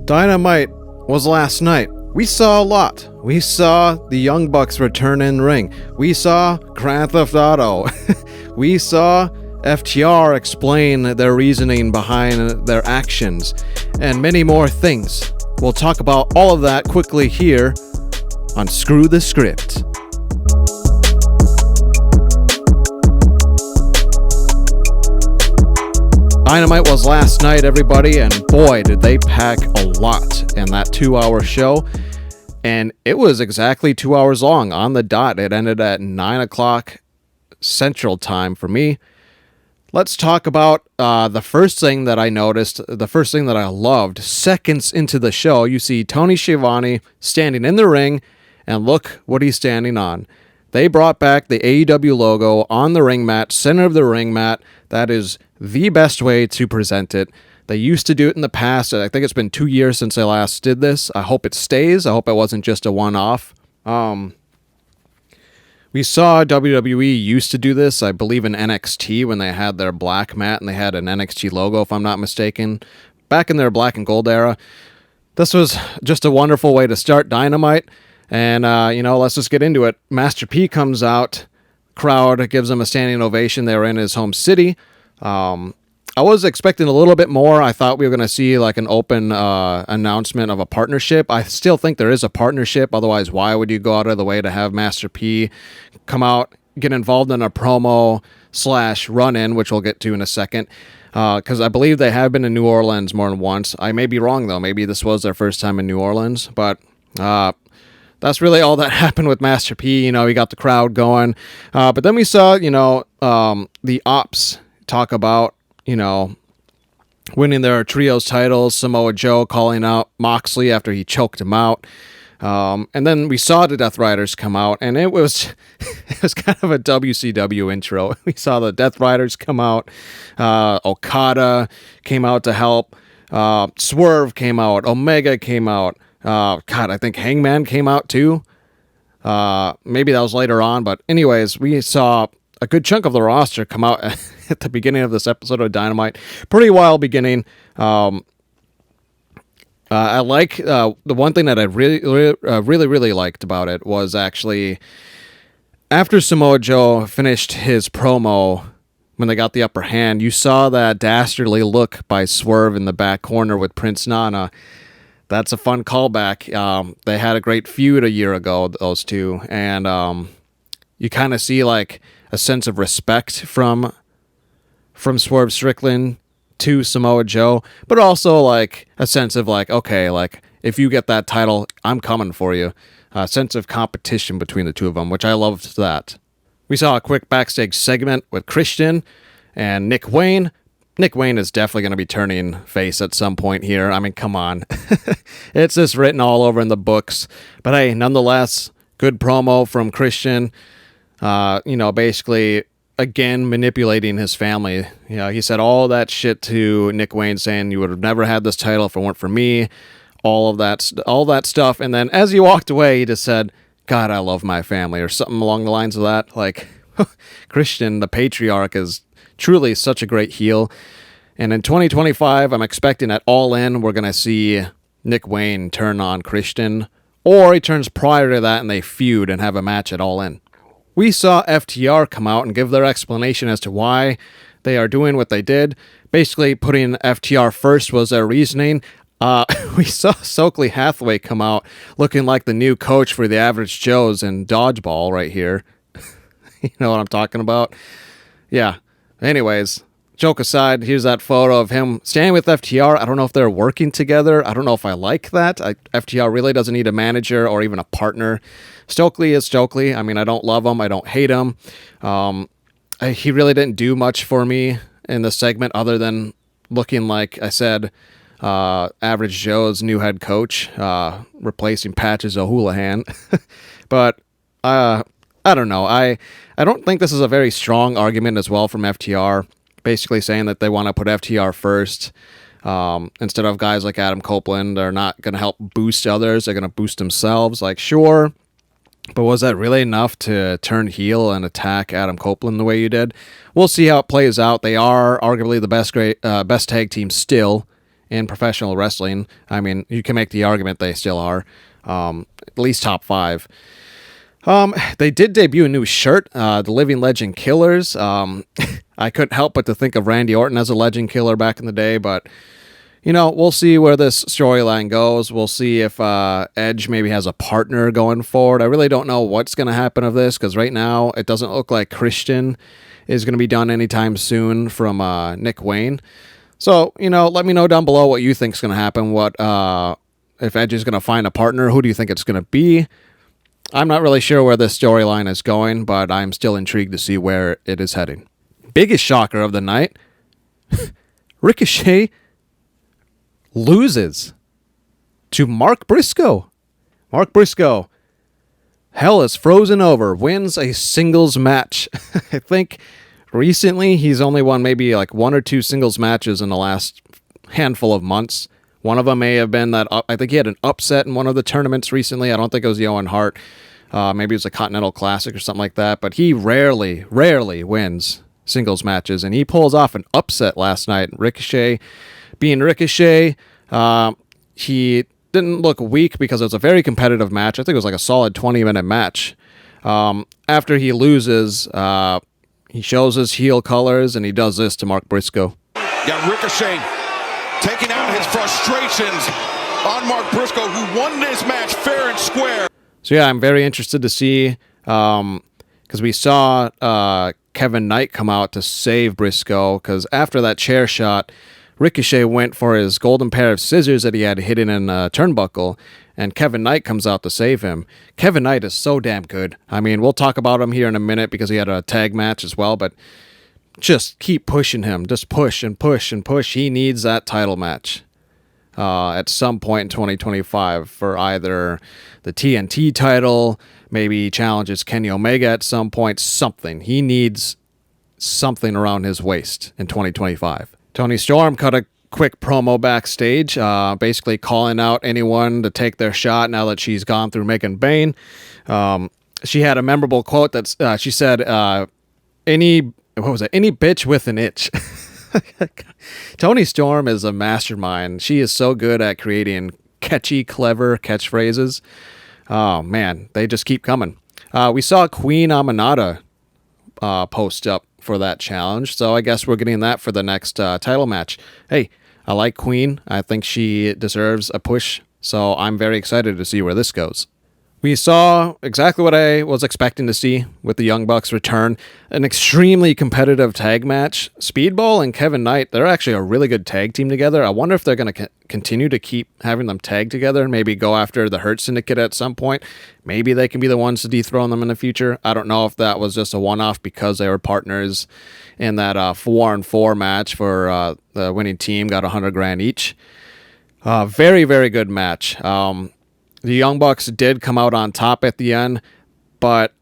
Dynamite was last night. We saw a lot. We saw the Young Bucks return in ring. We saw Grand Theft Auto. We saw FTR explain their reasoning behind their actions, and many more things. We'll talk about all of that quickly here on Screw the Script. Dynamite was last night, everybody, and boy, did they pack a lot in that 2-hour show. And it was exactly 2 hours long on the dot. It ended at 9 o'clock Central Time for me. Let's talk about the first thing that I noticed, the first thing that I loved. Seconds into the show, you see Tony Schiavone standing in the ring, and look what he's standing on. They brought back the AEW logo on the ring mat, center of the ring mat. That is the best way to present it. They used to do it in the past. I think it's been 2 years since they last did this. I hope it stays. I hope it wasn't just a one-off. We saw WWE used to do this, I believe, in NXT when they had their black mat and they had an NXT logo, if I'm not mistaken, back in their black and gold era. This was just a wonderful way to start Dynamite. And, let's just get into it. Master P comes out. Crowd gives him a standing ovation. They were in his home city. I was expecting a little bit more. I thought we were going to see like an open announcement of a partnership. I still think there is a partnership. Otherwise, why would you go out of the way to have Master P come out, get involved in a promo / run-in, which we'll get to in a second? Because I believe they have been in New Orleans more than once. I may be wrong, though. Maybe this was their first time in New Orleans. But that's really all that happened with Master P. He got the crowd going. But then we saw, the Ops talk about, winning their trios titles. Samoa Joe calling out Moxley after he choked him out. And then we saw the Death Riders come out, and it was kind of a WCW intro. We saw the Death Riders come out. Okada came out to help. Swerve came out. Omega came out. I think Hangman came out too. Maybe that was later on, but anyways, we saw a good chunk of the roster come out at the beginning of this episode of Dynamite. Pretty wild beginning. I like the one thing that I really liked about it was actually after Samoa Joe finished his promo when they got the upper hand, you saw that dastardly look by Swerve in the back corner with Prince Nana. That's a fun callback. They had a great feud a year ago, those two, and you kind of see like a sense of respect from Swerve Strickland to Samoa Joe, but also like a sense of like, okay, like if you get that title, I'm coming for you. A sense of competition between the two of them, which I loved that. We saw a quick backstage segment with Christian and Nick Wayne. Nick Wayne is definitely going to be turning face at some point here. I mean, come on. It's just written all over in the books. But hey, nonetheless, good promo from Christian. Basically, again, manipulating his family. He said all that shit to Nick Wayne, saying you would have never had this title if it weren't for me. All that stuff. And then as he walked away, he just said, God, I love my family, or something along the lines of that. Like, Christian, the patriarch, is truly such a great heel. And in 2025, I'm expecting at All In, we're going to see Nick Wayne turn on Christian, or he turns prior to that and they feud and have a match at All In. We saw FTR come out and give their explanation as to why they are doing what they did. Basically, putting FTR first was their reasoning. We saw Stokely Hathaway come out looking like the new coach for the Average Joes in Dodgeball right here. You know what I'm talking about? Yeah. Anyways, joke aside, here's that photo of him standing with FTR. I don't know if they're working together. I don't know if I like that. FTR really doesn't need a manager or even a partner. Stokely is Stokely. I mean, I don't love him. I don't hate him. He really didn't do much for me in this segment other than looking like, I said, Average Joe's new head coach, replacing Patches O'Houlihan. But I don't know. I don't think this is a very strong argument as well from FTR, basically saying that they want to put FTR first. Instead of guys like Adam Copeland are not going to help boost others. They're going to boost themselves. Like, sure. But was that really enough to turn heel and attack Adam Copeland the way you did? We'll see how it plays out. They are arguably the best tag team still in professional wrestling. I mean, you can make the argument they still are, at least top 5. They did debut a new shirt, the Living Legend Killers. I couldn't help but to think of Randy Orton as a legend killer back in the day, but we'll see where this storyline goes. We'll see if Edge maybe has a partner going forward. I really don't know what's going to happen of this, because right now it doesn't look like Christian is going to be done anytime soon from Nick Wayne. So, let me know down below what you think is going to happen. What if Edge is going to find a partner? Who do you think it's going to be? I'm not really sure where this storyline is going, but I'm still intrigued to see where it is heading. Biggest shocker of the night, Ricochet loses to Mark Briscoe. Mark Briscoe, hell is frozen over, wins a singles match. I think recently he's only won maybe like 1 or 2 singles matches in the last handful of months. One of them may have been that, I think he had an upset in one of the tournaments recently. I don't think it was the Owen Hart. Maybe it was a Continental Classic or something like that. But he rarely wins singles matches. And he pulls off an upset last night. Ricochet, being Ricochet, he didn't look weak because it was a very competitive match. I think it was like a solid 20-minute match. After he loses, he shows his heel colors, and he does this to Mark Briscoe. Got Ricochet taking out his frustrations on Mark Briscoe, who won this match fair and square. So yeah, I'm very interested to see, because we saw Kevin Knight come out to save Briscoe, because after that chair shot, Ricochet went for his golden pair of scissors that he had hidden in a turnbuckle, and Kevin Knight comes out to save him. Kevin Knight is so damn good. I mean, we'll talk about him here in a minute because he had a tag match as well, but just keep pushing him. Just push and push and push. He needs that title match at some point in 2025 for either the TNT title, maybe he challenges Kenny Omega at some point, something. He needs something around his waist in 2025. Toni Storm cut a quick promo backstage, basically calling out anyone to take their shot now that she's gone through Megan Bayne. She had a memorable quote that she said, any bitch with an itch. Toni Storm is a mastermind. She is so good at creating catchy, clever catchphrases. Oh, man, they just keep coming. We saw Queen Aminata post up for that challenge, so I guess we're getting that for the next title match. Hey, I like Queen. I think she deserves a push, so I'm very excited to see where this goes. We saw exactly what I was expecting to see with the Young Bucks return. An extremely competitive tag match. Speedball and Kevin Knight, they're actually a really good tag team together. I wonder if they're going to continue to keep having them tag together. Maybe go after the Hurt Syndicate at some point. Maybe they can be the ones to dethrone them in the future. I don't know if that was just a one-off because they were partners in that 4-on-4 match for the winning team, got $100,000 each. Very, very good match. The Young Bucks did come out on top at the end, but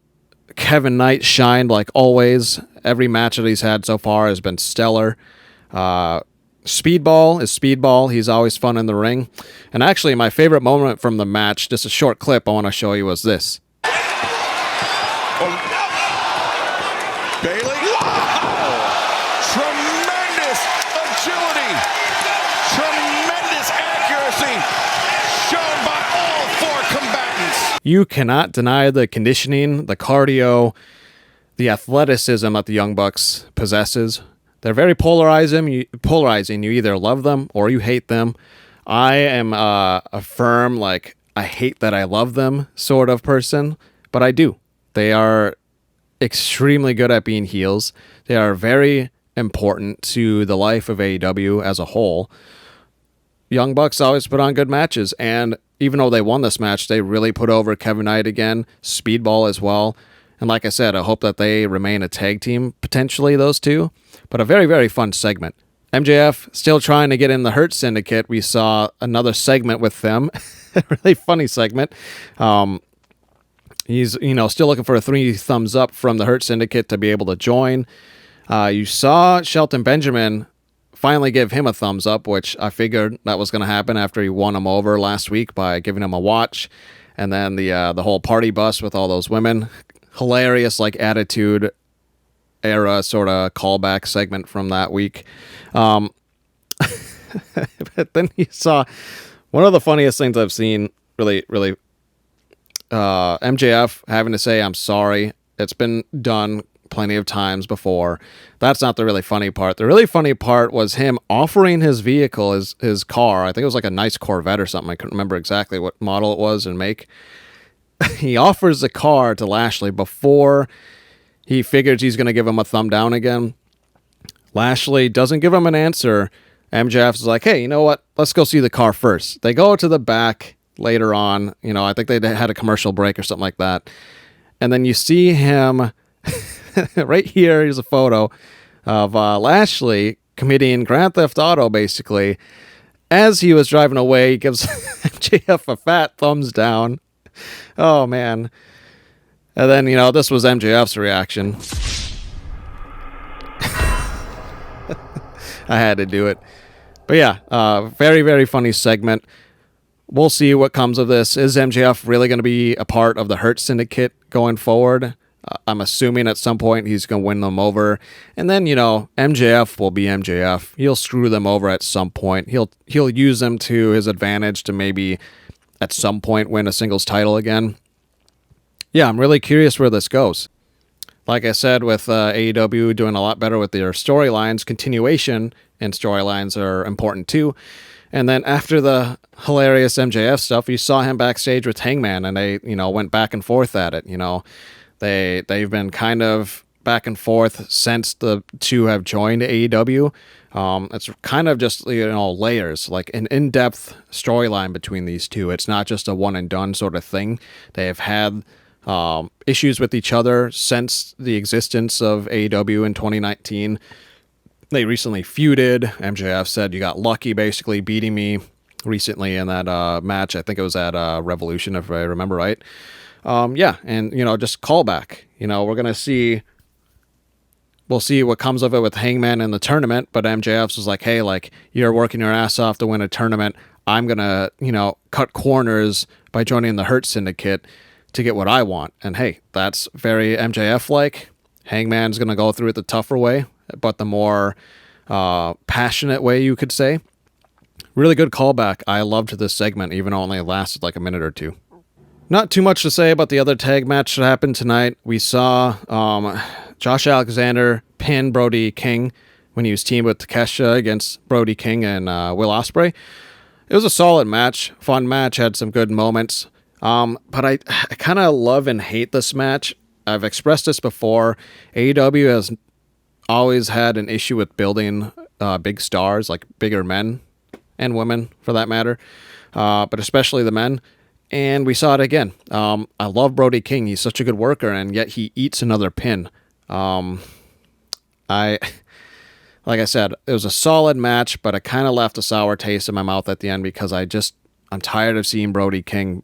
Kevin Knight shined like always. Every match that he's had so far has been stellar. Speedball is Speedball. He's always fun in the ring. And actually, my favorite moment from the match, just a short clip I want to show you, was this. Bailey. Wow! Tremendous agility. Tremendous accuracy. Shown by all 4 combatants. You cannot deny the conditioning, the cardio, the athleticism that the Young Bucks possesses. They're very polarizing. You either love them or you hate them. I am a firm, like, I hate that I love them sort of person, but I do. They are extremely good at being heels. They are very important to the life of AEW as a whole. Young Bucks always put on good matches, and even though they won this match, they really put over Kevin Knight again, Speedball as well. And like I said, I hope that they remain a tag team, potentially, those two. But a very, very fun segment. MJF still trying to get in the Hurt Syndicate. We saw another segment with them. A really funny segment. He's, still looking for a 3 thumbs up from the Hurt Syndicate to be able to join. You saw Shelton Benjamin finally give him a thumbs up, which I figured that was going to happen after he won him over last week by giving him a watch. And then the whole party bus with all those women. Hilarious, like, Attitude Era sort of callback segment from that week. But then you saw one of the funniest things I've seen, really, MJF having to say, I'm sorry. It's been done plenty of times before. That's not the really funny part. The really funny part was him offering his vehicle, his car. I think it was like a nice Corvette or something. I couldn't remember exactly what model it was and make. He offers the car to Lashley before he figures he's going to give him a thumb down again. Lashley doesn't give him an answer. MJF's like, hey, you know what? Let's go see the car first. They go to the back later on. I think they had a commercial break or something like that. And then you see him right here. Here's a photo of Lashley committing Grand Theft Auto, basically. As he was driving away, he gives MJF a fat thumbs down. Oh, man. And then, this was MJF's reaction. I had to do it. But yeah, very, very funny segment. We'll see what comes of this. Is MJF really going to be a part of the Hurt Syndicate going forward? I'm assuming at some point he's going to win them over. And then, MJF will be MJF. He'll screw them over at some point. He'll use them to his advantage to maybe at some point win a singles title again. Yeah, I'm really curious where this goes. Like I said, with AEW doing a lot better with their storylines, continuation and storylines are important too. And then after the hilarious MJF stuff, you saw him backstage with Hangman, and they, went back and forth at it. They've been kind of back and forth since the two have joined AEW. It's kind of just, layers, like an in-depth storyline between these two. It's not just a one and done sort of thing. They have had issues with each other since the existence of AEW in 2019. They recently feuded. MJF said, you got lucky basically beating me recently in that match. I think it was at Revolution, if I remember right. Yeah, and, just callback. We'll see what comes of it with Hangman in the tournament, but MJF was like, hey, you're working your ass off to win a tournament. I'm going to, cut corners by joining the Hurt Syndicate to get what I want. And hey, that's very MJF-like. Hangman's going to go through it the tougher way, but the more passionate way, you could say. Really good callback. I loved this segment, even though it only lasted like a minute or two. Not too much to say about the other tag match that happened tonight. We saw Josh Alexander pin Brody King when he was teamed with Takeshita against Brody King and Will Ospreay. It was a solid match, fun match, had some good moments. But I kind of love and hate this match. I've expressed this before. AEW has always had an issue with building big stars, like bigger men and women for that matter, but especially the men. And we saw it again. I love Brody King. He's such a good worker, and yet he eats another pin. Like I said, it was a solid match, but it kind of left a sour taste in my mouth at the end because I'm tired of seeing Brody King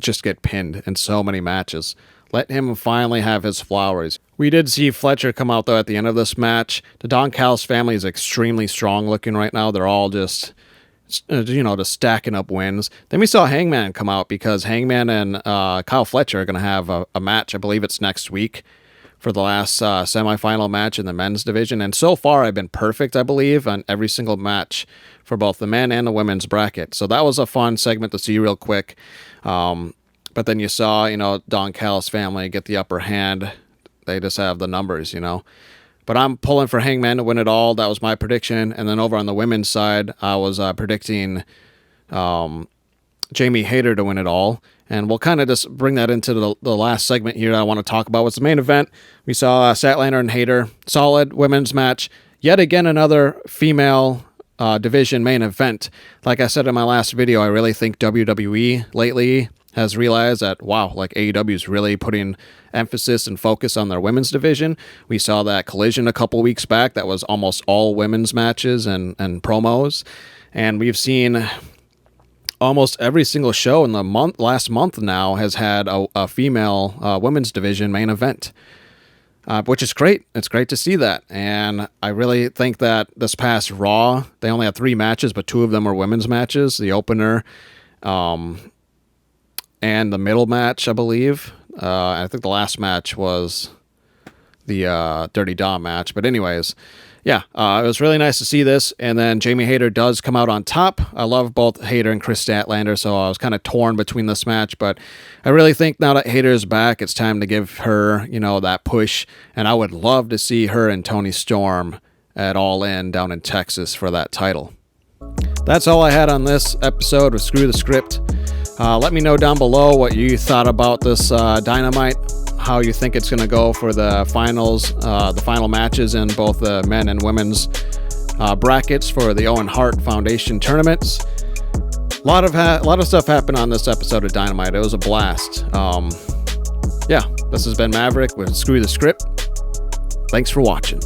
just get pinned in so many matches. Let him finally have his flowers. We did see Fletcher come out, though, at the end of this match. The Don Callis family is extremely strong looking right now. They're all just stacking up wins. Then we saw Hangman come out because Hangman and Kyle Fletcher are going to have a match. I believe it's next week for the last semifinal match in the men's division. And so far, I've been perfect, I believe, on every single match for both the men and the women's bracket. So that was a fun segment to see real quick. But then you saw, Don Callis family get the upper hand. They just have the numbers, But I'm pulling for Hangman to win it all. That was my prediction. And then over on the women's side, I was predicting Jamie Hayter to win it all. And we'll kind of just bring that into the last segment here that I want to talk about. What's the main event? We saw Statlander and Hayter. Solid women's match. Yet again, another female division main event. Like I said in my last video, I really think WWE lately has realized that, wow, AEW is really putting emphasis and focus on their women's division. We saw that Collision a couple weeks back. That was almost all women's matches and promos. And we've seen almost every single show in the last month now has had a female women's division main event, which is great. It's great to see that. And I really think that this past Raw, they only had 3 matches, but 2 of them were women's matches. The opener, and the middle match, I believe. I think the last match was the Dirty Dom match. But anyways, yeah, it was really nice to see this. And then Jamie Hayter does come out on top. I love both Hayter and Chris Statlander, so I was kind of torn between this match. But I really think now that Hayter is back, it's time to give her, that push. And I would love to see her and Toni Storm at All In down in Texas for that title. That's all I had on this episode of Screw the Script. Let me know down below what you thought about this Dynamite, how you think it's going to go for the finals, the final matches in both the men and women's brackets for the Owen Hart Foundation tournaments. A lot of stuff happened on this episode of Dynamite. It was a blast. Yeah, this has been Maverick with Screw the Script. Thanks for watching.